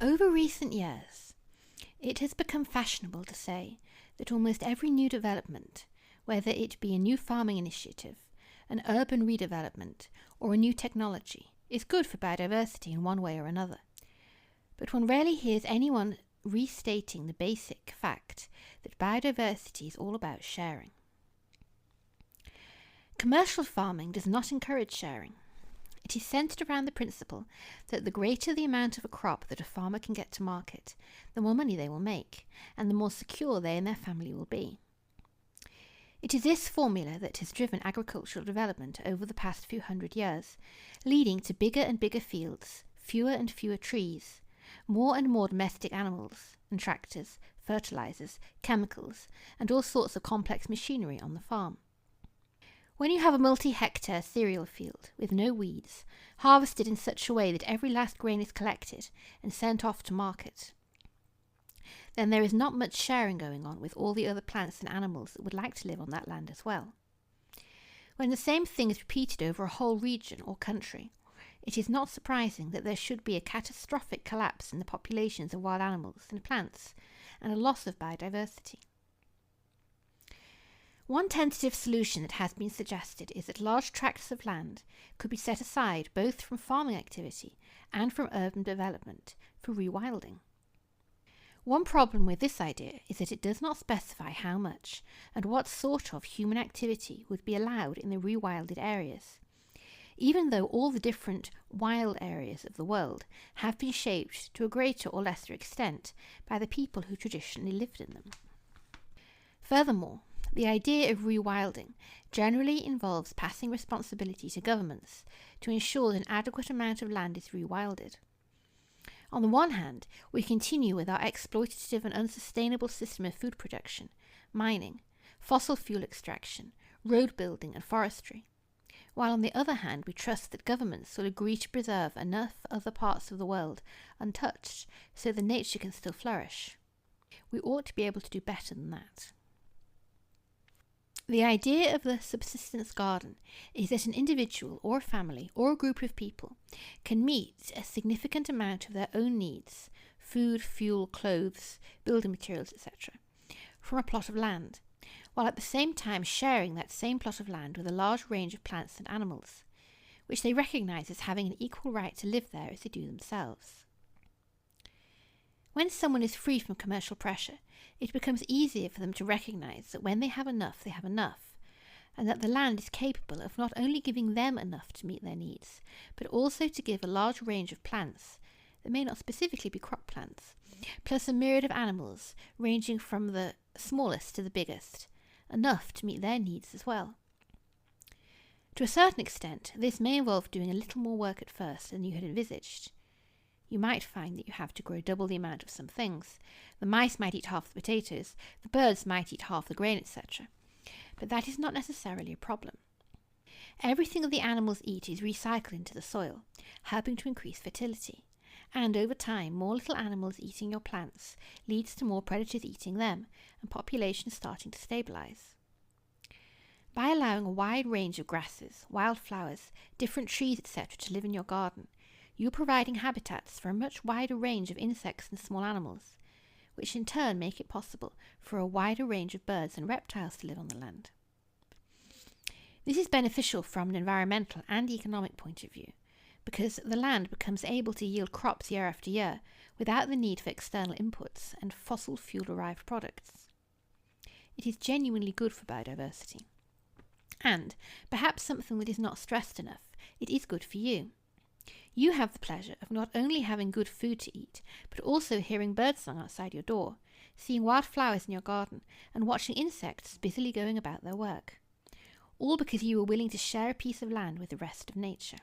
Over recent years, it has become fashionable to say that almost every new development, whether it be a new farming initiative, an urban redevelopment, or a new technology, is good for biodiversity in one way or another. But one rarely hears anyone restating the basic fact that biodiversity is all about sharing. Commercial farming does not encourage sharing. It is centered around the principle that the greater the amount of a crop that a farmer can get to market, the more money they will make, and the more secure they and their family will be. It is this formula that has driven agricultural development over the past few hundred years, leading to bigger and bigger fields, fewer and fewer trees, more and more domestic animals and tractors, fertilizers, chemicals, and all sorts of complex machinery on the farm. When you have a multi-hectare cereal field with no weeds, harvested in such a way that every last grain is collected and sent off to market, then there is not much sharing going on with all the other plants and animals that would like to live on that land as well. When the same thing is repeated over a whole region or country, it is not surprising that there should be a catastrophic collapse in the populations of wild animals and plants, and a loss of biodiversity. One tentative solution that has been suggested is that large tracts of land could be set aside both from farming activity and from urban development for rewilding. One problem with this idea is that it does not specify how much and what sort of human activity would be allowed in the rewilded areas, even though all the different wild areas of the world have been shaped to a greater or lesser extent by the people who traditionally lived in them. Furthermore, the idea of rewilding generally involves passing responsibility to governments to ensure that an adequate amount of land is rewilded. On the one hand, we continue with our exploitative and unsustainable system of food production, mining, fossil fuel extraction, road building and forestry, while on the other hand we trust that governments will agree to preserve enough other parts of the world untouched so that nature can still flourish. We ought to be able to do better than that. The idea of the subsistence garden is that an individual or a family or a group of people can meet a significant amount of their own needs, food, fuel, clothes, building materials, etc., from a plot of land, while at the same time sharing that same plot of land with a large range of plants and animals, which they recognise as having an equal right to live there as they do themselves. When someone is free from commercial pressure, it becomes easier for them to recognise that when they have enough, and that the land is capable of not only giving them enough to meet their needs, but also to give a large range of plants that may not specifically be crop plants, plus a myriad of animals ranging from the smallest to the biggest, enough to meet their needs as well. To a certain extent, this may involve doing a little more work at first than you had envisaged. You might find that you have to grow double the amount of some things. The mice might eat half the potatoes, the birds might eat half the grain, etc. But that is not necessarily a problem. Everything that the animals eat is recycled into the soil, helping to increase fertility. And over time, more little animals eating your plants leads to more predators eating them, and populations starting to stabilise. By allowing a wide range of grasses, wildflowers, different trees, etc. to live in your garden, you are providing habitats for a much wider range of insects and small animals, which in turn make it possible for a wider range of birds and reptiles to live on the land. This is beneficial from an environmental and economic point of view, because the land becomes able to yield crops year after year without the need for external inputs and fossil fuel-derived products. It is genuinely good for biodiversity. And, perhaps something that is not stressed enough, it is good for you. You have the pleasure of not only having good food to eat, but also hearing birdsong outside your door, seeing wildflowers in your garden, and watching insects busily going about their work. All because you were willing to share a piece of land with the rest of nature.